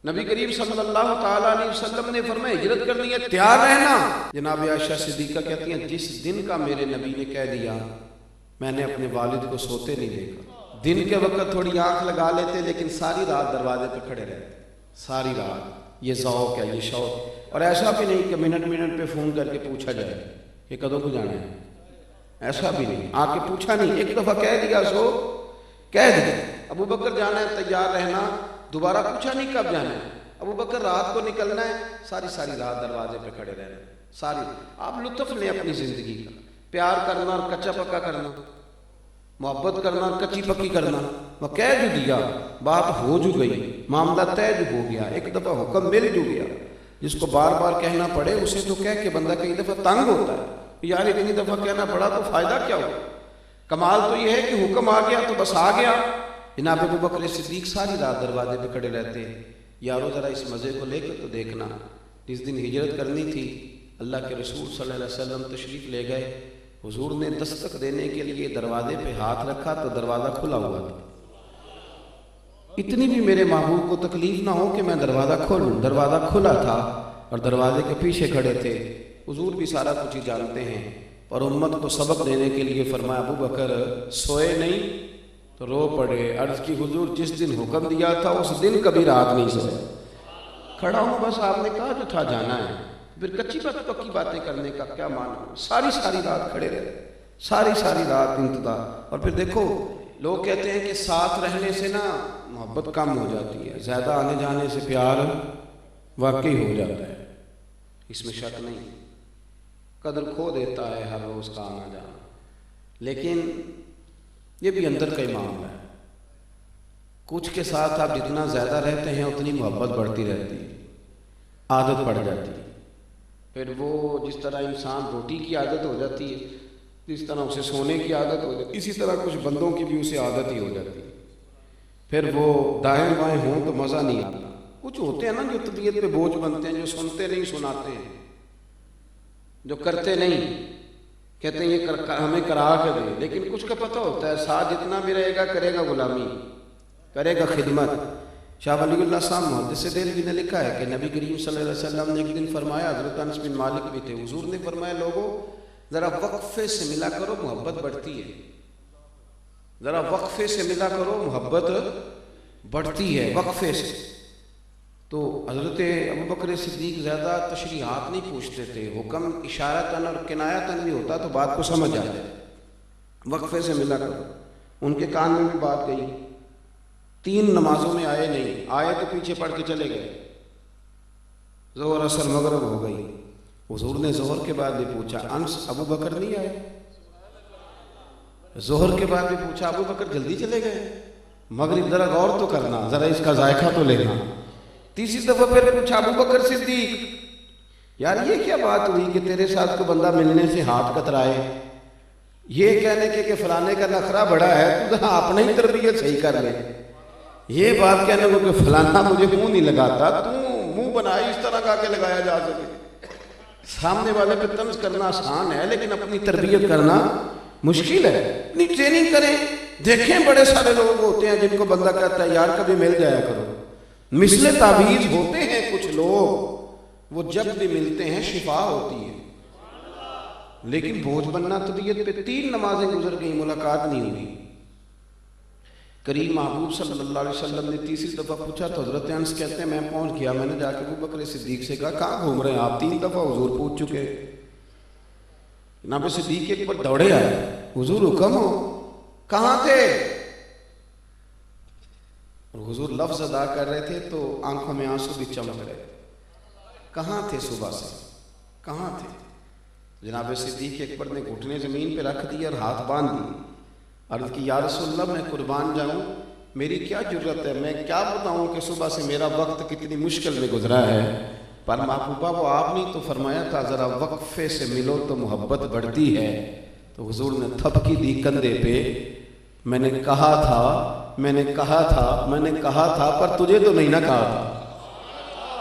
نبی کریم صلی اللہ تعالیٰ علیہ وسلم نے فرمایا ہجرت کرنی ہے تیار رہنا۔ جناب عائشہ صدیقہ کہتی ہیں جس دن کا میرے نبی نے کہہ دیا میں نے اپنے والد کو سوتے نہیں دیکھا۔ دن کے وقت تھوڑی آنکھ لگا لیتے لیکن ساری رات دروازے پہ کھڑے رہتے، ساری رات۔ یہ ذوق ہے، یہ شوق۔ اور ایسا بھی نہیں کہ منٹ منٹ پہ فون کر کے پوچھا جائے کہ کدوں کو جانا ہے، ایسا بھی نہیں۔ آ کے پوچھا نہیں، ایک دفعہ کہہ دیا سو کہہ دیا ابو بکر جانا ہے تیار رہنا، دوبارہ پوچھا نہیں کب جانا ہے۔ ابو بکر رات کو نکلنا ہے، ساری رات دروازے پہ کھڑے رہنا، ساری۔ آپ لطف لیں اپنی زندگی کا، پیار کرنا اور کچا پکا کرنا، محبت کرنا اور کچی پکی کرنا۔ وہ کہہ جو دیا، بات ہو جو گئی، معاملہ طے جو ہو گیا، ایک دفعہ حکم مل جو گیا۔ جس کو بار بار کہنا پڑے اسے تو کہہ کے بندہ کئی دفعہ تنگ ہوتا ہے، یار اتنی دفعہ کہنا پڑا تو فائدہ کیا ہو۔ کمال تو یہ ہے کہ حکم آ گیا تو بس آ گیا۔ جناب ابو بکر صدیق ساری رات دروازے پہ کھڑے رہتے ہیں۔ یارو ذرا اس مزے کو لے کے تو دیکھنا، جس دن ہجرت کرنی تھی اللہ کے رسول صلی اللہ علیہ وسلم تشریف لے گئے، حضور نے دستک دینے کے لیے دروازے پہ ہاتھ رکھا تو دروازہ کھلا ہوا تھا۔ اتنی بھی میرے محبوب کو تکلیف نہ ہو کہ میں دروازہ کھولوں، دروازہ کھلا تھا اور دروازے کے پیچھے کھڑے تھے۔ حضور بھی سارا کچھ ہی جانتے ہیں، اور امت کو سبق دینے کے لیے فرمایا ابو بکر سوئے نہیں تو رو پڑے۔ عرض کی حضور جس دن حکم دیا تھا اس دن کبھی رات نہیں سوئے، کھڑا ہوں بس آپ نے کہا جو تھا جانا ہے، پھر کچی پکی باتیں کرنے کا کیا معنی۔ ساری رات کھڑے رہے، ساری رات انتظار۔ اور پھر دیکھو لوگ کہتے ہیں کہ ساتھ رہنے سے نا محبت کم ہو جاتی ہے، زیادہ آنے جانے سے پیار واقعی ہو جاتا ہے، اس میں شک نہیں۔ قدر کھو دیتا ہے ہر روز کا آنا جانا، لیکن یہ بھی اندر کا ہی معاملہ ہے۔ کچھ کے ساتھ آپ جتنا زیادہ رہتے ہیں اتنی محبت بڑھتی رہتی ہے، عادت پڑ جاتی ہے۔ پھر وہ جس طرح انسان روٹی کی عادت ہو جاتی ہے، جس طرح اسے سونے کی عادت ہو جاتی ہے، اسی طرح کچھ بندوں کی بھی اسے عادت ہی ہو جاتی ہے۔ پھر وہ دائیں بائیں ہوں تو مزہ نہیں آتا۔ کچھ ہوتے ہیں نا جو طبیعت پہ بوجھ بنتے ہیں، جو سنتے نہیں سناتے ہیں، جو کرتے نہیں، کہتے ہیں یہ ہمیں کرا کے دے، لیکن کچھ کا پتہ ہوتا ہے ساتھ جتنا بھی رہے گا کرے گا غلامی، کرے گا خدمت۔ شاہ ولی اللہ صاحب محدث دہلوی نے لکھا ہے کہ نبی کریم صلی اللہ علیہ وسلم نے ایک دن فرمایا، حضرت انس بن مالک بھی تھے، حضور نے فرمایا لوگوں ذرا وقفے سے ملا کرو محبت بڑھتی ہے، ذرا وقفے سے ملا کرو محبت بڑھتی ہے، وقفے سے۔ تو حضرت ابو بکر صدیق زیادہ تشریحات نہیں پوچھتے تھے، حکم اشارتاً اور کنایتاً بھی ہوتا تو بات کو سمجھ آتے، وقفے سے ملا کرو۔ ان کے کان میں بھی بات گئی، 3 نمازوں میں آئے نہیں، آئے تو پیچھے پڑھ کے چلے گئے، ظہر عصر مغرب ہو گئی۔ حضور نے ظہر کے بعد بھی پوچھا انس ابو بکر نہیں آئے؟ ظہر کے بعد بھی پوچھا ابو بکر جلدی چلے گئے؟ مغرب ذرا غور تو کرنا، ذرا اس کا ذائقہ تو لینا۔ تیسری دفعہ پھر پوچھا ابو بکر صدیق یار یہ کیا بات ہوئی کہ تیرے ساتھ کو بندہ ملنے سے ہاتھ کترائے، یہ کہنے کے کہ فلانے کا نخرہ بڑا ہے تو ذرا اپنا ہی تربیت صحیح کر لے، یہ بات کہنے کو کہ فلانا مجھے منہ نہیں لگاتا، تو منہ بنائی اس طرح کا کہ لگایا جا سکے۔ سامنے والے پہ طنز کرنا آسان ہے لیکن اپنی تربیت کرنا مشکل ہے۔ اپنی ٹریننگ کریں، دیکھیں بڑے سارے لوگ ہوتے ہیں جن کو بندہ کہتا ہے یار کبھی مل جایا کرو، مثل تعویذ ہوتے ہیں کچھ لوگ، وہ جب بھی ملتے ہیں شفا ہوتی ہے، لیکن بوجھ بننا طبیعت پہ۔ 3 نمازیں گزر گئی، ملاقات نہیں ہوئی۔ کریم محبوب صلی اللہ علیہ وسلم نے تیسری دفعہ پوچھا تو حضرت انس کہتے ہیں میں پہنچ گیا، میں نے جا کے ابو بکر صدیق سے کہا کہاں گھوم رہے ہیں آپ؟ 3 دفعہ حضور پوچھ چکے۔ جناب صدیق ایک بار دوڑے آئے، حضور حکم ہو، کہاں تھے؟ اور حضور لفظ ادا کر رہے تھے تو آنکھوں میں آنسو بھی چمک رہے، کہاں تھے صبح سے، کہاں تھے؟ جناب صدیق اکبر نے گھٹنے زمین پہ رکھ دی اور ہاتھ باندھ دی، عرض کی یا رسول اللہ میں قربان جاؤں، میری کیا جرت ہے، میں کیا بتاؤں کہ صبح سے میرا وقت کتنی مشکل میں گزرا ہے، پر محبوبہ وہ آپ نہیں تو فرمایا تھا ذرا وقفے سے ملو تو محبت بڑھتی ہے۔ تو حضور نے تھپکی دی کندھے پہ، میں نے کہا تھا پر تجھے تو نہیں نہ کہا تھا،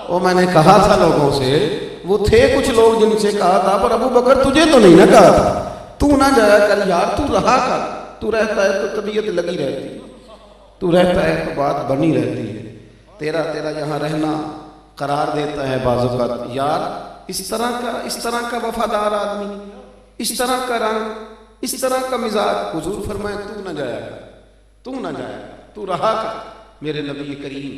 وہ میں نے کہا تھا لوگوں سے، وہ تھے کچھ لوگ جن سے کہا تھا، پر ابو بکر تجھے تو نہیں نہ کہا تھا، تو نہ جایا کر یار، تو رہا کر، تو رہتا ہے تو طبیعت لگی رہتی ہے، تو رہتا ہے تو بات بنی رہتی ہے۔ تیرا یہاں رہنا قرار دیتا ہے بعض اوقات، یار اس طرح کا وفادار آدمی، اس طرح کا رنگ، اس طرح کا مزاج. حضور فرمائے تو نہ جایا تو رہا کر. میرے نبی کریم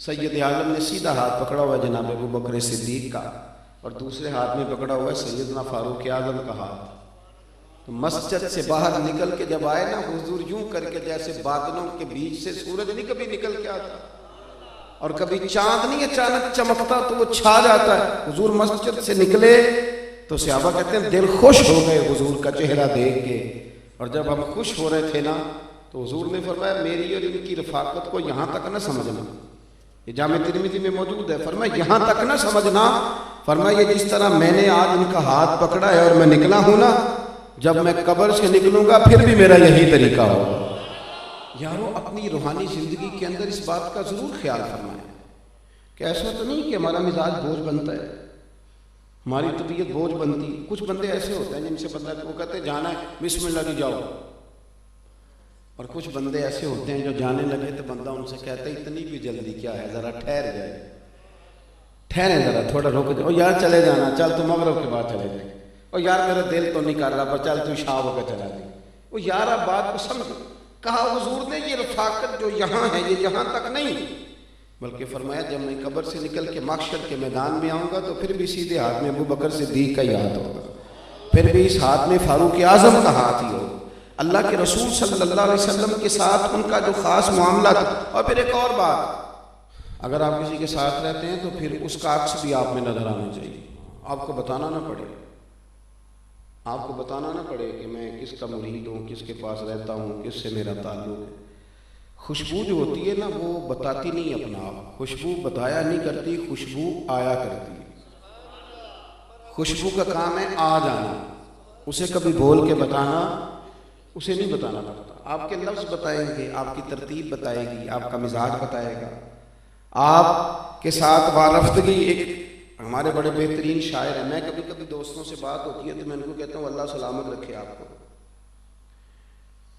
سید عالم نے سیدھا ہاتھ پکڑا ہوا ہے جناب ابو بکر صدیق کا، اور دوسرے ہاتھ میں پکڑا ہوا ہے سیدنا فاروق اعظم کا ہاتھ. تو مسجد سے باہر نکل کے جب آئے نا حضور یوں کر کے جیسے بادلوں کے بیچ سے سورج نہیں کبھی نکل کے آتا اور کبھی چاند نہیں اچانک چمکتا تو وہ چھا جاتا ہے. حضور مسجد سے نکلے تو صحابہ کہتے ہیں دل خوش ہو گئے حضور کا چہرہ دیکھ کے. اور جب ہم خوش ہو رہے تھے نا تو حضور نے فرمایا میری اور ان کی رفاقت کو یہاں تک نہ سمجھنا. یہ جامع ترمذی میں موجود ہے. فرمایا یہاں تک نہ سمجھنا، فرمایا یہ جس طرح میں نے آج ان کا ہاتھ پکڑا ہے اور میں نکلا ہوں نا، جب میں قبر سے نکلوں گا پھر بھی میرا یہی طریقہ ہوگا. یارو اپنی روحانی زندگی کے اندر اس بات کا ضرور خیال فرمائیں کہ ایسا تو نہیں کہ ہمارا مزاج بوجھ بنتا ہے، ہماری طبیعت بوجھ بنتی. کچھ بندے ایسے ہوتے ہیں جن سے بندہ کو کہتے ہیں جانا ہے بسم اللہ جی جاؤ، اور کچھ بندے ایسے ہوتے ہیں جو جانے لگے تو بندہ ان سے کہتا ہے اتنی بھی جلدی کیا ہے، ذرا ٹھہریں ذرا تھوڑا رک جاؤ. یار چلے جانا، چل تو مغرب کے بعد چلے جائیں. اور یار میرا دل تو نہیں کر رہا پر چل تو شام ہو کے چلا جائے. وہ یار آپ بات کو سمجھو. کہا حضور نے یہ رفاقت جو یہاں ہے یہ یہاں تک نہیں، بلکہ فرمایا جب میں قبر سے نکل کے محشر کے میدان میں آؤں گا تو پھر بھی سیدھے ہاتھ میں ابو بکر صدیق کا ہی ہاتھ ہوگا، پھر بھی اس ہاتھ میں فاروق اعظم کا ہاتھ ہی ہوگا. اللہ کے رسول صلی اللہ علیہ وسلم کے ساتھ ان کا جو خاص معاملہ تھا. اور پھر ایک اور بات، اگر آپ کسی کے ساتھ رہتے ہیں تو پھر اس کا عکس بھی آپ میں نظر آنا چاہیے. آپ کو بتانا نہ پڑے کہ میں کس کا مرید ہوں، کس کے پاس رہتا ہوں، کس سے میرا تعلق ہے. خوشبو جو ہوتی ہے نا وہ بتاتی نہیں اپنا آپ، خوشبو بتایا نہیں کرتی، خوشبو آیا کرتی ہے. خوشبو کا کام ہے آ جانا، اسے کبھی بول کے بتانا اسے نہیں بتانا پڑتا. آپ کے لفظ بتائیں گے، آپ کی ترتیب بتائے گی، آپ کا مزاج بتائے گا، آپ کے ساتھ وارفتگی. ایک ہمارے بڑے بہترین شاعر ہیں، میں کبھی کبھی دوستوں سے بات ہوتی ہے تو میں ان کو کہتا ہوں اللہ سلامت رکھے آپ کو.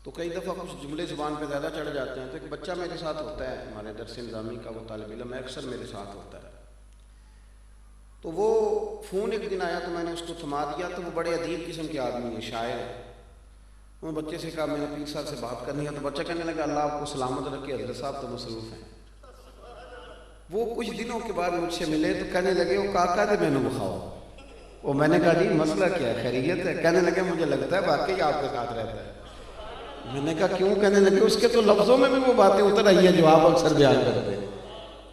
تو کئی دفعہ کچھ جملے زبان پہ زیادہ چڑھ جاتے ہیں. تو ایک بچہ میرے ساتھ ہوتا ہے ہمارے درس نظامی کا، وہ طالب علم اکثر میرے ساتھ ہوتا ہے. تو وہ فون ایک دن آیا تو میں نے اس کو تھما دیا. تو وہ بڑے عجیب قسم کے آدمی ہیں، شاعر ہے. میں بچے سے کہا میں نے پیر صاحب سے بات کرنی ہے. تو بچہ کہنے لگا اللہ آپ کو سلامت رکھے، حضرت صاحب تو مصروف ہیں. وہ کچھ دنوں کے بعد مجھ سے ملے تو کہنے لگے وہ کاکا دے میں نے بخاؤ. وہ میں نے کہا جی مسئلہ کیا ہے، خیریت ہے؟ کہنے لگے مجھے لگتا ہے واقعی آپ کے ساتھ رہتا ہے. میں نے کہا کیوں؟ کہنے لگے اس کے تو لفظوں میں بھی وہ باتیں اتر آئی ہیں جو آپ اکثر بیان کرتے ہیں.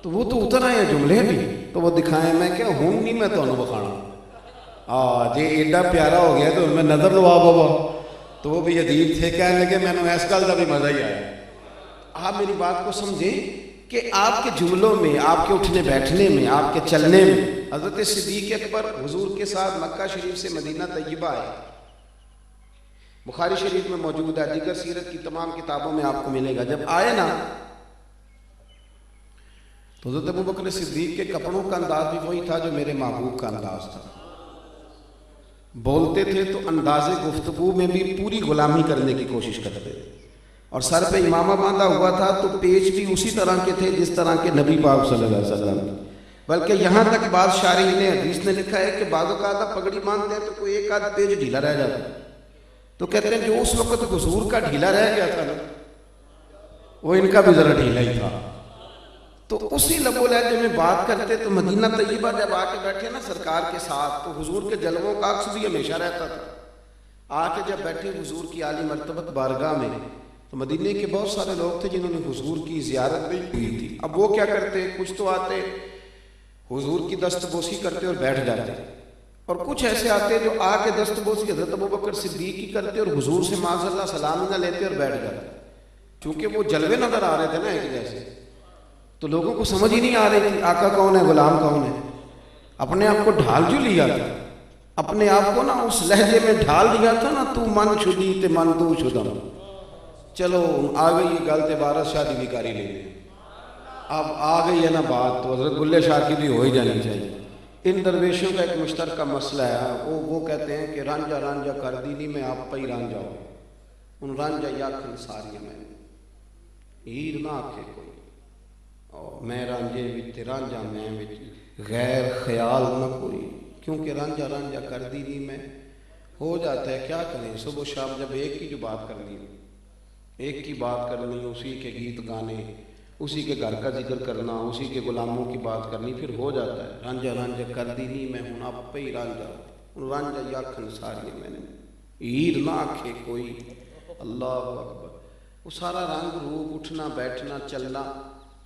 تو وہ تو اتر آئے ہیں جملے بھی، تو وہ دکھائیں. میں کہ ہوں نہیں میں تو بخانا جی ایڈا پیارا ہو گیا تو میں نظر لوا بابا. تو وہ بھی عجیب تھے، کہنے لگے میں نے اس گل کا بھی مزہ ہی آیا. آپ میری بات کو سمجھیں کہ آپ کے جملوں میں، آپ کے اٹھنے بیٹھنے میں، آپ کے چلنے میں. حضرت صدیق اکبر حضور کے ساتھ مکہ شریف سے مدینہ طیبہ آئے. بخاری شریف میں موجود ہے، دیگر سیرت کی تمام کتابوں میں آپ کو ملے گا. جب آئے نا تو حضرت ابو بکر صدیق کے کپڑوں کا انداز بھی وہی تھا جو میرے محبوب کا انداز تھا. بولتے تھے تو انداز گفتگو میں بھی پوری غلامی کرنے کی کوشش کرتے تھے. اور سر پہ امامہ باندھا ہوا تھا تو پیچ بھی اسی طرح کے تھے جس طرح کے نبی پاک صلی اللہ علیہ وسلم. بلکہ یہاں تک بعض شارحین حدیث نے لکھا ہے کہ بعض اوقات پگڑی باندھتے ہیں تو کوئی ایک آدھ پیج ڈھیلا رہ جاتا ہے. تو کہتے ہیں جو اس وقت حضور کا ڈھیلا رہ گیا تھا نا وہ ان کا بھی ذرا ڈھیلا ہی تھا. تو اسی لب و لہجے میں بات کرتے. تو مدینہ طیبہ جب آ کے بیٹھے نا سرکار کے ساتھ تو حضور کے جلووں کا عکس بھی ہمیشہ رہتا تھا. آ کے جب بیٹھے حضور کی عالی مرتبت بارگاہ میں تو مدینے کے بہت سارے لوگ تھے جنہوں نے حضور کی زیارت نہیں ہوئی تھی. اب وہ کیا کرتے، کچھ تو آتے حضور کی دست بوسی کرتے اور بیٹھ جاتے، اور کچھ ایسے آتے جو آ کے دست بوسی حضرت ابوبکر صدیق کی کرتے اور حضور سے معاذ اللہ سلام نہ لیتے اور بیٹھ جاتے. چونکہ وہ جلوے نظر آ رہے تھے نا ایک جیسے، تو لوگوں کو سمجھ ہی نہیں آ رہی تھی آقا کون ہے، غلام کون ہے. اپنے آپ کو ڈھال جو لیا تھا، اپنے آپ کو نا اس لہجے میں ڈھال دیا تھا نا، تو من چھدی تے من تو چھدم. چلو آ گئی یہ گل تے بارت شادی بھی کاری لے لیں. اب آ گئی ہے نا بات تو حضرت بلے شاہ کی بھی ہو ہی جانی چاہیے. ان درویشوں کا ایک مشترکہ مسئلہ ہے، وہ کہتے ہیں کہ رانجا رانجا کر دی نہیں میں آپ پہ ہی رانجا ہوں. ان رانجا یا کھن ساری میں ہیر نہ آکھے کوئی اور میں رانجے وچ رانجا میں وچ غیر خیال نہ کوئی، کیونکہ رانجا رانجا کر دی نہیں میں، ہو جاتا ہے کیا کریں، صبح شام جب ایک کی جو بات کرنی ہے، ایک کی بات کرنی، اسی کے گیت گانے، اسی کے گھر کا ذکر کرنا، اسی کے غلاموں کی بات کرنی، پھر ہو جاتا ہے رانجا رانجا کر دی نہیں میں ہوں آپ پہ ہی رانجا رانجا یا کھن ساری میں نے عید نہ آکھے کوئی، اللہ اکبر۔ وہ سارا رنگ روپ اٹھنا بیٹھنا چلنا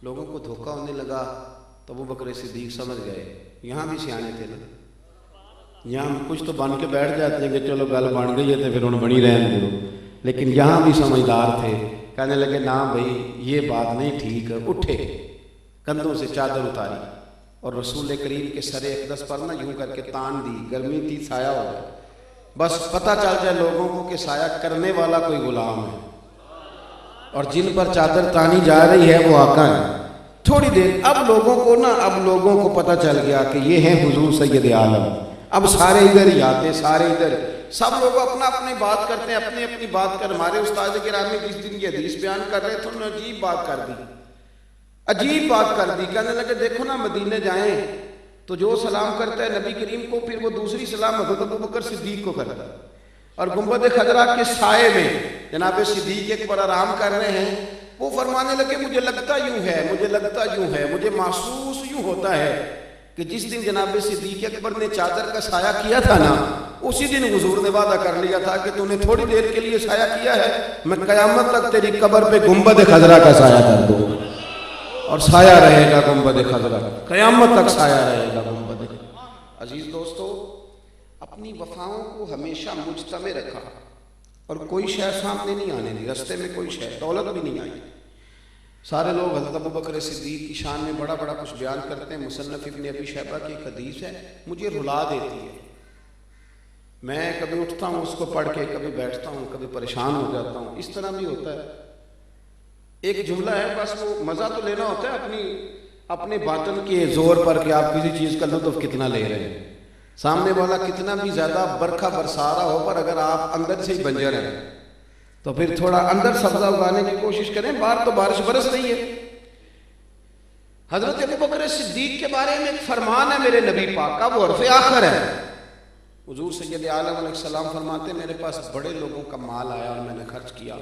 لوگوں کو دھوکہ ہونے لگا، تو ابو بکر صدیق سمجھ گئے، یہاں بھی سیانے تھے نا، یہاں کچھ تو بن کے بیٹھ جاتے ہیں کہ چلو گل بن گئی ہے تو پھر انہوں بنی رہن دو، لیکن یہاں بھی سمجھدار تھے، کہنے لگے نا بھائی یہ بات نہیں ٹھیک، اٹھے کندھوں سے چادر اتاری اور رسول کریم کے سر اقدس پر نہ یوں کر کے تان دی، گرمی تھی سایہ ہو گیا، بس پتہ چل جائے لوگوں کو کہ سایہ کرنے والا کوئی غلام ہے اور جن پر چادر تانی جا رہی ہے وہ آقا ہے۔ تھوڑی دیر اب لوگوں کو پتہ چل گیا کہ یہ ہیں حضور سید عالم، اب سارے ادھر ہی آتے، سارے ادھر، سب لوگ اپنا اپنی بات کرتے ہیں، اپنی اپنی بات کر۔ ہمارے استاد گرامی جس دن یہ حدیث بیان کر رہے تھے انہوں نے عجیب بات کر دی، کہنے لگے دیکھو نا مدینے جائیں تو جو سلام کرتا ہے نبی کریم کو، پھر وہ دوسری سلام حضرت ابو بکر صدیق کو کرتا ہے، اور گنبد خضرا کے سائے میں جناب صدیق ایک پر آرام کر رہے ہیں، وہ فرمانے لگے مجھے لگتا یوں ہے، مجھے محسوس یوں ہوتا ہے کہ جس دن جناب صدیق اکبر نے چادر کا سایہ کیا تھا نا، اسی دن حضور نے وعدہ کر لیا تھا کہ تو نے تھوڑی دیر کے لیے سایہ کیا ہے، میں قیامت تک تیری قبر پہ گنبد خضرا کا سایہ کر دوں، اور سایہ رہے گا گنبد خضرا، قیامت تک سایہ رہے گا گنبد۔ عزیز دوستو، اپنی وفاؤں کو ہمیشہ مجتمع رکھا اور کوئی شے سامنے نہیں آنے دی، رستے میں کوئی شے، دولت بھی نہیں آئی۔ سارے لوگ حضرت ابو بکر صدیق کی شان میں بڑا بڑا کچھ بیان کرتے ہیں، مصنف ابن ابی شیبہ کی ایک حدیث ہے، مجھے رلا دیتی ہے، میں کبھی اٹھتا ہوں اس کو پڑھ کے، کبھی بیٹھتا ہوں، کبھی پریشان ہو جاتا ہوں، اس طرح بھی ہوتا ہے۔ ایک جملہ ہے، بس وہ مزہ تو لینا ہوتا ہے اپنے باطن کے زور پر کہ آپ کسی چیز کا لطف کتنا لے رہے ہیں، سامنے والا کتنا بھی زیادہ برکھا برسا رہا ہو، پر اگر آپ اندر سے ہی بنجر ہیں تو پھر تھوڑا اندر سبزہ اگانے کی کوشش کریں، باہر تو بارش برس رہی ہے۔ حضرت ابو بکر صدیق کے بارے میں ایک فرمان ہے میرے نبی پاک کا، وہ عرف آخر ہے۔ حضور سید عالم علیہ السلام فرماتے ہیں میرے پاس بڑے لوگوں کا مال آیا اور میں نے خرچ کیا،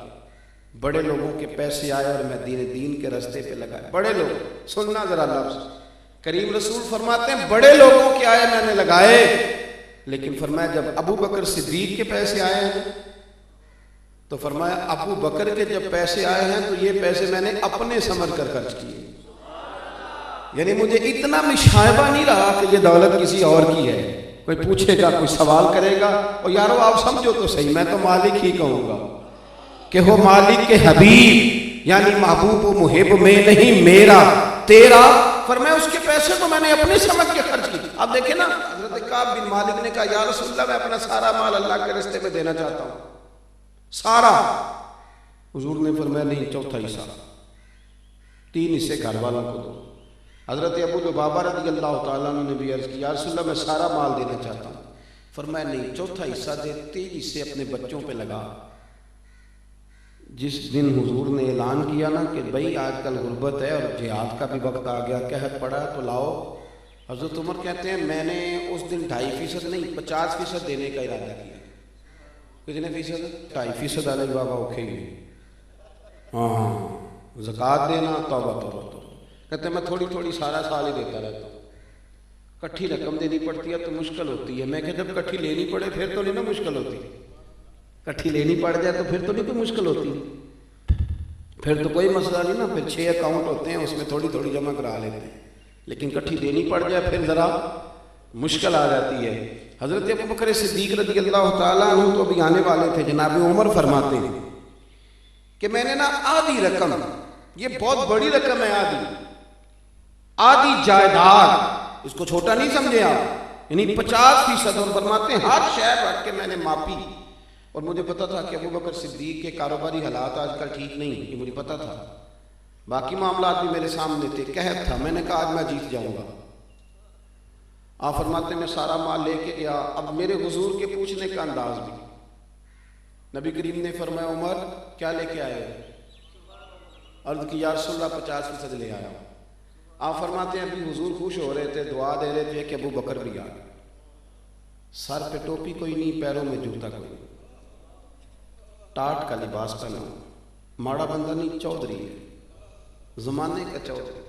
بڑے لوگوں کے پیسے آئے اور میں دین کے رستے پہ لگائے، بڑے لوگ، سننا ذرا لفظ، کریم رسول فرماتے ہیں بڑے لوگوں کے آئے میں نے لگائے، لیکن فرمایا جب ابو بکر صدیق کے پیسے آئے ہیں تو فرمایا ابو بکر کے جب پیسے آئے ہیں تو یہ پیسے میں نے اپنے سمجھ کر خرچ کیے، یعنی مجھے اتنا مشائبہ نہیں رہا کہ یہ دولت کسی اور کی ہے، کوئی پوچھے گا، کوئی سوال کرے گا، اور یارو آپ سمجھو تو صحیح، میں تو مالک ہی کہوں گا کہ ہو مالک کے حبیب، یعنی محبوب و محب میں نہیں میرا تیرا، فرمایا اس کے پیسے تو میں نے اپنے سمجھ کے خرچ کی۔ اب دیکھیں نا، حضرت کعب بن مالک نے کہا یا رسول اللہ میں اپنا سارا مال اللہ کے راستے میں دینا چاہتا ہوں، سارا۔ حضور نے فرمایا نہیں، چوتھا حصہ، 3 حصے گھر والوں کو دو۔ حضرت ابو لبابہ رضی اللہ تعالیٰ عنہ نے بھی عرض کی یا رسول اللہ میں سارا مال دینا چاہتا ہوں، فرمایا نہیں، چوتھا حصہ دے، 3 حصے اپنے بچوں پہ لگا۔ جس دن حضور نے اعلان کیا نا کہ بھئی آج کل غربت ہے اور جہاد کا بھی وقت آ گیا، قحط پڑا تو لاؤ، حضرت عمر کہتے ہیں میں نے اس دن 2.5% نہیں 50% دینے کا ارادہ کیا۔ کتنے فیصد؟ 2.5% والے بابا اوکھے ہی، ہاں زکوٰۃ دینا، توبہ توبہ توبہ، کہتے ہیں میں تھوڑی تھوڑی سارا سال ہی دیتا رہتا ہوں، کٹھی رقم دینی پڑتی ہے تو مشکل ہوتی ہے۔ میں کہ جب کٹھی لینی پڑے پھر تو نہیں نا مشکل ہوتی، کٹھی لینی پڑ جائے تو پھر تو نہیں کوئی مشکل ہوتی، پھر تو کوئی مسئلہ نہیں نا، پھر 6 اکاؤنٹ ہوتے ہیں اس میں تھوڑی تھوڑی جمع کرا لیتے ہیں، لیکن کٹھی دینی پڑ جائے پھر ذرا مشکل آ جاتی ہے۔ حضرت ابو بکر صدیق رضی اللہ تعالیٰ عنہ تو بھی آنے والے تھے، جناب عمر فرماتے ہیں کہ میں نے نا آدھی رقم، یہ بہت بڑی رقم ہے، آدھی جائیداد، اس کو چھوٹا نہیں سمجھے آپ، یعنی 50%، اور فرماتے ہیں ہر شہر رکھ کے میں نے ماپی، اور مجھے پتا تھا کہ ابو بکر صدیق کے کاروباری حالات آج کل ٹھیک نہیں، یہ مجھے پتا تھا، باقی معاملات بھی میرے سامنے تھے، قحط تھا، میں نے کہا آج میں جیت جاؤں گا۔ آپ فرماتے ہیں میں سارا مال لے کے گیا، اب میرے حضور کے پوچھنے کا انداز بھی، نبی کریم نے فرمایا عمر کیا لے کے آئے ہو؟ عرض کی یا رسول اللہ 50% لے آیا ہوں۔ آپ فرماتے ہیں ابھی حضور خوش ہو رہے تھے، دعا دے رہے تھے کہ ابو بکر بھی آ گئے، سر پہ ٹوپی کوئی نہیں، پیروں میں جوتا کوئی نہیں، ٹاٹ کا لباس پہنا ہوا، ماڑا بندہ نہیں، چودھری ہے، زمانے کا چودھری،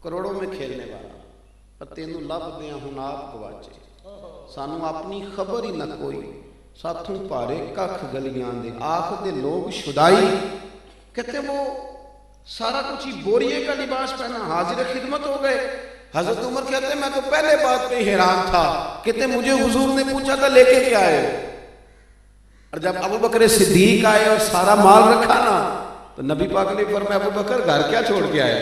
کروڑوں میں کھیلنے والا، پر تینوں لب دیاں ہن آپ گواچے، سانو اپنی خبر ہی نہ کوئی، ساتھوں پارے ککھ گلیاں دے، آخ دے لوگ شدائی، کہتے وہ سارا کچھ ہی بوریے کا لباس پہنا، حاضر خدمت ہو گئے۔ حضرت عمر کہتے ہیں میں تو پہلے بات پہ حیران تھا، کہتے مجھے حضور نے پوچھا تھا لے کے کیا آئے، اور جب ابو بکر صدیق آئے اور سارا مال رکھا نا تو نبی پاک نے فرمایا ابو بکر گھر کیا چھوڑ کے آئے،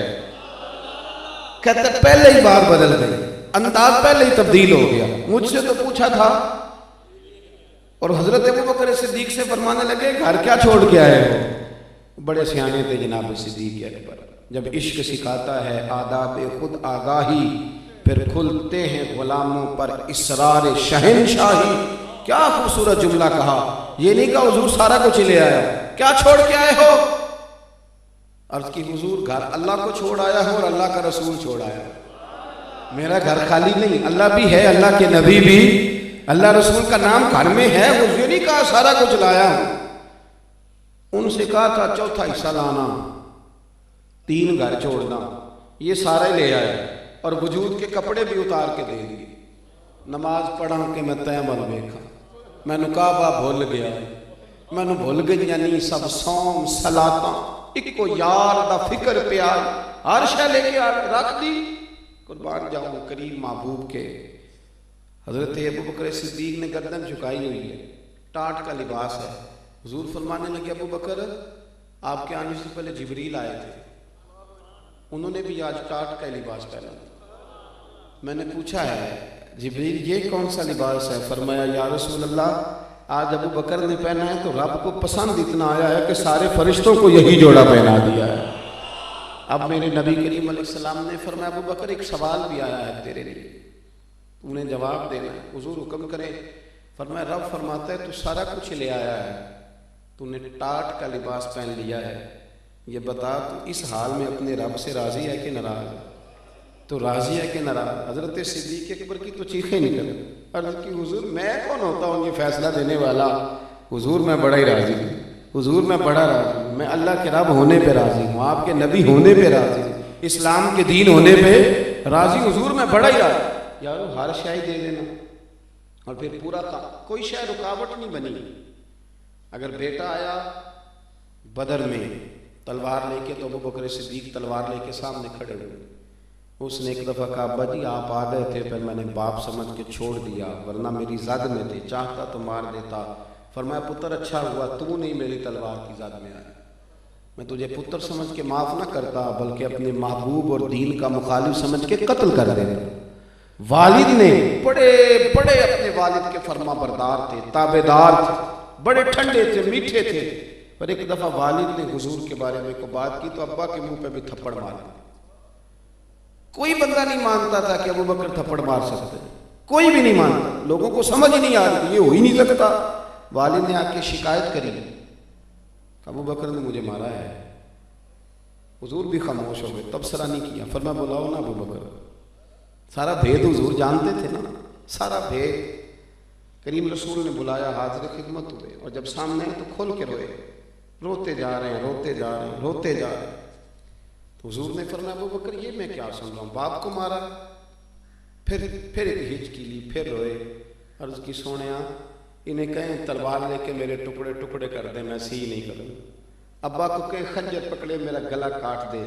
کہتے پہلے ہی بات بدل گئی، انداز پہلے ہی تبدیل ہو گیا، مجھ سے تو پوچھا تھا، اور حضرت ابو بکر صدیق سے فرمانے لگے گھر کیا چھوڑ کے آئے ہو، بڑے سیانے تھے جناب صدیق اکبر، جب عشق سکھاتا ہے آداب خود آگاہی، پھر کھلتے ہیں غلاموں پر اسرار شہنشاہی، کیا خوبصورت جملہ کہا، یہ نہیں کہا حضور سارا کچھ لے آیا، کیا چھوڑ کے آئے ہو، عرض کی حضور گھر اللہ کو چھوڑ آیا ہو اور اللہ کا رسول چھوڑ آیا، میرا گھر خالی نہیں، اللہ بھی ہے، اللہ کے نبی بھی، اللہ رسول کا نام گھر میں ہے، وہ یہ نہیں کہا سارا کچھ لایا ہوں، ان سے کہا تھا چوتھا حصہ لانا، 3 گھر چھوڑنا، یہ سارے لے آئے، اور وجود کے کپڑے بھی اتار کے دے دیے، نماز پڑھا کہ میں تیمل دیکھا، میں نے کعبہ بھول گیا، میں نے بھول گئی یعنی سب سوم صلاتاں، ایک کو یار دا فکر پہ آئی، ہر شے لے کے رکھ دی، قربان جاؤں کریم محبوب کے۔ حضرت ابو بکر صدیق نے گردن جھکائی ہوئی ہے، ٹاٹ کا لباس ہے، حضور فرمانے لگے ابو بکر آپ کے آنے سے پہلے جبریل آئے تھے، انہوں نے بھی آج ٹاٹ کا لباس پہنا، میں نے پوچھا ہے جبریل یہ کون سا لباس ہے، فرمایا یا رسول اللہ آج ابو بکر نے پہنا ہے تو رب کو پسند اتنا آیا ہے کہ سارے فرشتوں کو یہی جوڑا پہنا دیا ہے۔ اب میرے نبی کریم علیہ السلام نے فرمایا ابو بکر ایک سوال بھی آیا ہے تیرے لیے، تو انہیں جواب دینا ہے، حضور حکم کرے، فرمایا رب فرماتا ہے تو سارا کچھ لے آیا ہے، تو نے ٹاٹ کا لباس پہن لیا ہے، یہ بتا تو اس حال میں اپنے رب سے راضی ہے کہ ناراض ہے، تو راضی ہے کہ ناراض، حضرت صدیق اکبر کی تو چیخیں نکل، عرض کی حضور میں کون ہوتا ہوں یہ فیصلہ دینے والا، حضور میں بڑا ہی راضی ہوں، حضور میں بڑا راضی ہوں، میں اللہ کے رب ہونے پہ راضی ہوں، آپ کے نبی ہونے پہ راضی ہوں، اسلام کے دین ہونے پہ راضی، حضور میں بڑا ہی راضی، یارو ہر شے دے دینا، اور پھر پورا کوئی شے رکاوٹ نہیں بنی۔ اگر بیٹا آیا بدر میں تلوار لے کے تو ابو بکر صدیق تلوار لے کے سامنے کھڑے ہوئے، اس نے ایک دفعہ کہا ابا جی آپ آ گئے تھے، پھر میں نے باپ سمجھ کے چھوڑ دیا، ورنہ میری زد میں تھے، چاہتا تو مار دیتا، فرمایا پتر اچھا ہوا تو نہیں میری تلوار کی زد میں آیا، میں تجھے پتر سمجھ کے معاف نہ کرتا بلکہ اپنے محبوب اور دین کا مخالف سمجھ کے قتل کر دیتا۔ والد نے بڑے بڑے اپنے والد کے فرما بردار تھے، تابعدار تھے، بڑے ٹھنڈے تھے، میٹھے تھے، پر ایک دفعہ والد نے حضور کے بارے میں کوئی بات کی تو ابا کے منہ پہ بھی تھپڑ مار دیا۔ کوئی بندہ نہیں مانتا تھا کہ ابو بکر تھپڑ مار سکتے، کوئی بھی نہیں مانتا، لوگوں کو سمجھ ہی نہیں آ رہی، یہ ہو ہی نہیں سکتا۔ والد نے آ کے شکایت کری، ابو بکر نے مجھے مارا ہے، حضور بھی خاموش ہو گئے، تبصرہ نہیں کیا، فرمایا بلاؤ نا ابو بکر، سارا بھید حضور جانتے تھے نا، سارا بھید، کریم رسول نے بلایا، حاضر خدمت ہوئے، اور جب سامنے تو کھول کے روئے، روتے جا رہے ہیں، روتے جا رہے ہیں، روتے جا رہے ہیں، تو حضور نے فرمایا ابو بکر یہ میں کیا سن رہا ہوں، باپ کو مارا، پھر ایک ہچکی لی، پھر روئے، عرض کی سونیا انہیں کہیں تلوار لے کے میرے ٹکڑے ٹکڑے کر دیں، میں سی نہیں کروں، ابا کو کہیں خنجر پکڑے میرا گلا کاٹ دے،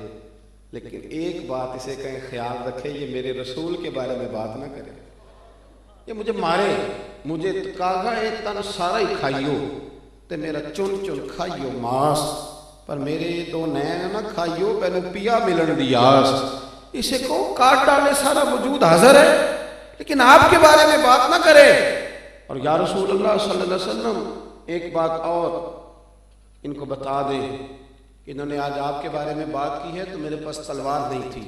لیکن ایک بات اسے کہیں خیال رکھے یہ میرے رسول کے بارے میں بات نہ کرے، یہ مجھے مارے، مجھے کاغا ایک تن سارا ہی کھائیو تے میرا چن چن کھائیو ماس، پر میرے دو نین نہ کھائیو پہلو پیا ملن دیاس، اسے کو کاٹ ڈالے سارا وجود حاضر ہے لیکن آپ کے بارے میں بات نہ کرے۔ اور یا رسول اللہ صلی اللہ علیہ وسلم ایک بات اور ان کو بتا دے، انہوں نے آج آپ کے بارے میں بات کی ہے تو میرے پاس تلوار نہیں تھی،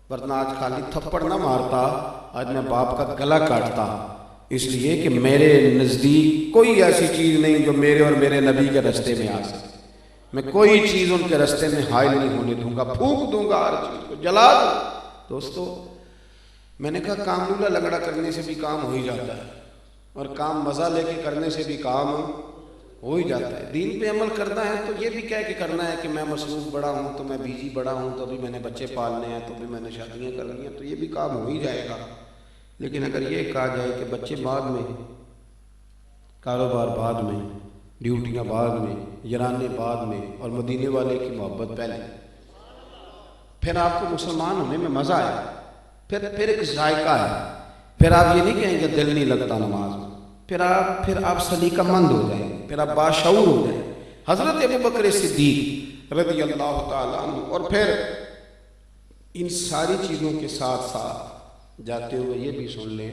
ورنہ آج خالی تھپڑ نہ مارتا، آج میں باپ کا گلا کاٹتا، اس لیے کہ میرے نزدیک کوئی ایسی چیز نہیں جو میرے اور میرے نبی کے رستے میں آ سکے، میں کوئی چیز ان کے رستے میں حائل نہیں ہونے دوں گا، پھونک دوں گا ہر چیز کو، جلا دوں، دوستو میں نے کہا کام لولا لنگڑا کرنے سے بھی کام ہو ہی جاتا ہے، اور کام مزہ لے کے کرنے سے بھی کام ہو ہی جاتا ہے۔ دین پہ عمل کرنا ہے تو یہ بھی کہہ کے کرنا ہے کہ میں مصروف بڑا ہوں، تو میں بیزی بڑا ہوں، تو ابھی میں نے بچے پالنے ہیں، تو ابھی میں نے شادیاں کرنی ہیں، تو یہ بھی کام ہو ہی جائے گا۔ لیکن اگر یہ کہا جائے کہ بچے بعد میں، کاروبار بعد میں، ڈیوٹیاں بعد میں، یرانے بعد میں، اور مدینے والے کی محبت پہلے، پھر آپ کو مسلمان ہونے میں مزہ آئے، پھر ایک ذائقہ ہے، پھر آپ یہ نہیں کہیں کہ دل نہیں لگتا نماز میں، پھر آپ سلیقہ مند ہو جائیں، پھر آپ باشعور ہو جائیں۔ حضرت ابوبکر صدیق رضی اللہ تعالیٰ عنہ، اور پھر ان ساری چیزوں کے ساتھ ساتھ جاتے ہوئے یہ بھی سن لیں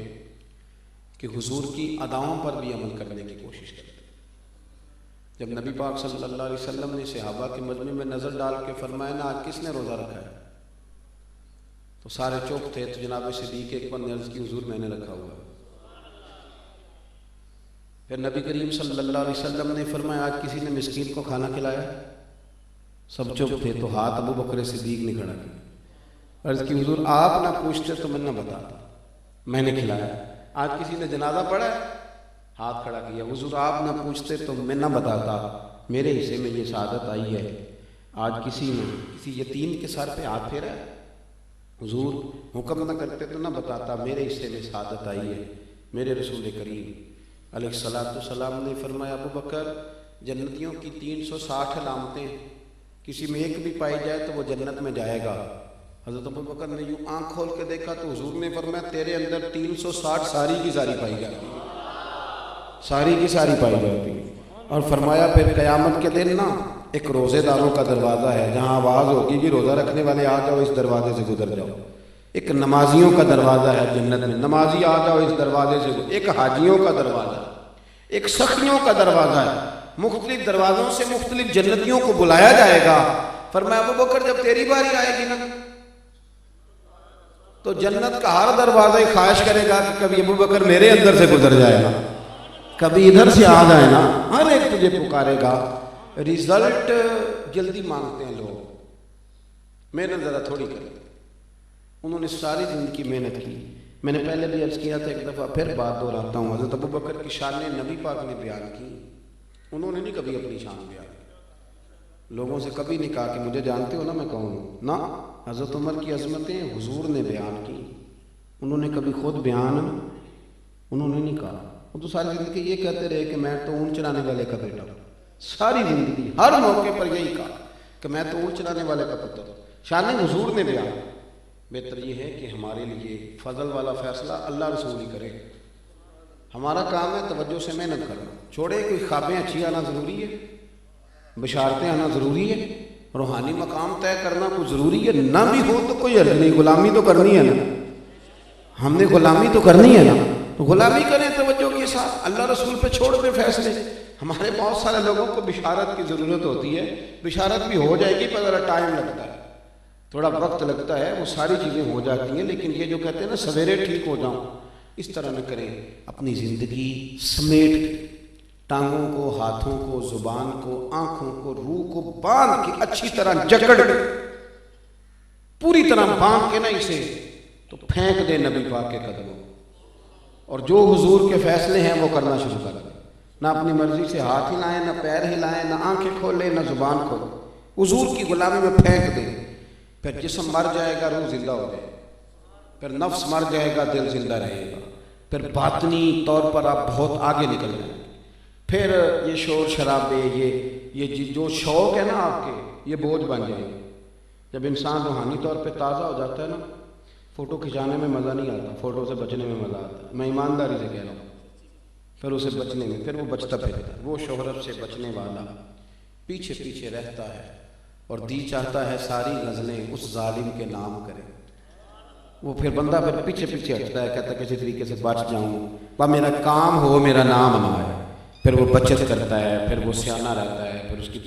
کہ حضور کی اداؤں پر بھی عمل کرنے کی کوشش کرتے۔ جب نبی پاک صلی اللہ علیہ وسلم نے صحابہ کے مجمع میں نظر ڈال کے فرمایا نا آج کس نے روزہ رکھا ہے، تو سارے چپ تھے، تو جناب صدیق ایک بار عرض کی حضور میں نے رکھا ہوا ہے۔ پھر نبی کریم صلی اللہ علیہ وسلم نے فرمایا آج کسی نے مسکین کو کھانا کھلایا، سب چپ تھے، تو ہاتھ ابوبکر صدیق نے کھڑا کیا، عرض کی حضور آپ نہ پوچھتے تو میں نہ بتاتا، میں نے کھلایا۔ آج کسی نے جنازہ پڑھا ہے، ہاتھ کھڑا کیا، حضور آپ نہ پوچھتے تو میں نہ بتاتا، میرے حصے میں یہ سعادت آئی ہے۔ آج کسی نے کسی یتیم کے سر پہ ہاتھ پھیرا ہے، حضور حکم نہ کرتے تو نہ بتاتا، میرے حصے میں سعادت آئی ہے۔ میرے رسول کریم علیہ السلام نے فرمایا ابوبکر جنتیوں کی 360 علامتیں کسی میں ایک بھی پائی جائے تو وہ جنت میں جائے گا۔ حضرت ابوبکر نے یوں آنکھ کھول کے دیکھا تو حضور نے فرمایا تیرے اندر 360 ساری کی ساری پائی جاتی ہے، ساری کی ساری پائی جاتی ہے۔ اور فرمایا پھر قیامت کے دن نا ایک روزے داروں کا دروازہ ہے، جہاں آواز ہوگی کہ روزہ رکھنے والے آ جاؤ اس دروازے سے گزر جاؤ۔ ایک نمازیوں کا دروازہ ہے جنت میں، نمازی آ جاؤ اس دروازے سے۔ ایک حاجیوں کا دروازہ ہے، ایک سخیوں کا دروازہ ہے، مختلف دروازوں سے مختلف جنتیوں کو بلایا جائے گا۔ فرمایا ابوبکر جب تیری باری آئے گی نا تو جنت کا ہر دروازہ خواہش کرے گا کہ کبھی ابوبکر میرے اندر سے گزر جائے گا، کبھی ادھر سے آ جائے نا، ہر ایک تجھے پکارے گا۔ ریزلٹ جلدی مانگتے ہیں لوگ، محنت ذرا تھوڑی کرتے۔ انہوں نے ساری زندگی محنت کی۔ میں نے پہلے بھی عرض کیا تھا ایک دفعہ، پھر بات دہراتا ہوں، حضرت ابوبکر کی شان نبی پاک نے بیان کی، انہوں نے نہیں کبھی اپنی شان بیان کی، لوگوں سے کبھی نہیں کہا کہ مجھے جانتے ہو نا میں کون ہوں، نہ حضرت عمر کی عظمتیں حضور نے بیان کی، انہوں نے کبھی خود بیان انہوں نے نہیں کہا۔ وہ تو ساری زندگی یہ کہتے رہے کہ میں تو اونٹ چلانے والے کا بیٹا ہوں، ساری زندگی ہر موقع پر یہی کہا کہ میں تو اونٹ چلانے والے کا پتر ہوں۔ شان حضور نے بیان۔ بہتر یہ ہے کہ ہمارے لیے فضل والا فیصلہ اللہ رسول ہی کرے، ہمارا کام ہے توجہ سے محنت کرنا، چھوڑے کوئی خوابیں اچھی آنا ضروری ہے، بشارتیں آنا ضروری ہے، روحانی مقام طے کرنا کوئی ضروری ہے، نہ بھی ہو تو کوئی حرج نہیں، غلامی تو کرنی ہے نا، ہم نے غلامی تو کرنی ہے نا، تو غلامی کریں توجہ کے ساتھ، اللہ رسول پہ چھوڑ دیں فیصلے۔ ہمارے بہت سارے لوگوں کو بشارت کی ضرورت ہوتی ہے، بشارت بھی ہو جائے گی پر ذرا ٹائم لگتا ہے، تھوڑا وقت لگتا ہے، وہ ساری چیزیں ہو جاتی ہیں، لیکن یہ جو کہتے ہیں نا سویرے ٹھیک ہو جاؤں، اس طرح نہ کریں۔ اپنی زندگی سمیٹ کے، ٹانگوں کو، ہاتھوں کو، زبان کو، آنکھوں کو، روح کو باندھ کے اچھی طرح جکڑ پوری طرح باندھ کے نا اسے تو پھینک دے نبی پاک کے قدموں، اور جو حضور کے فیصلے ہیں وہ کرنا شروع کر دیں۔ نہ اپنی مرضی سے ہاتھ ہلائیں، نہ پیر ہلائیں، نہ آنکھیں کھولیں، نہ زبان کھولیں، حضور کی غلامی میں پھینک دیں۔ پھر جسم مر جائے گا، روح زندہ ہو جائے گا، پھر نفس مر جائے گا، دل زندہ رہے گا، پھر باطنی طور پر آپ بہت آگے نکل جائیں گے۔ پھر یہ شور شرابے، یہ جو شوق ہے نا آپ کے، یہ بوجھ بن جائیں گے۔ جب انسان روحانی طور پہ تازہ ہو جاتا ہے نا، فوٹو کھنچانے میں مزہ نہیں آتا، فوٹو سے بچنے میں مزہ آتا ہے، میں ایمانداری سے کہہ رہا ہوں۔ پھر اسے بچنے میں، پھر وہ بچتا پھرتا ہے، وہ شہرت سے بچنے والا پیچھے پیچھے رہتا ہے، اور دی چاہتا ہے ساری غزلیں اس ظالم کے نام کرے۔ وہ پھر بندہ پھر پیچھے پیچھے ہٹتا ہے، کہتا ہے کسی طریقے سے بچ جاؤں، وہ میرا کام ہو، میرا نام نہ آئے۔ پھر وہ بچت کرتا ہے، پھر وہ سیانہ رہتا ہے، پھر اس کی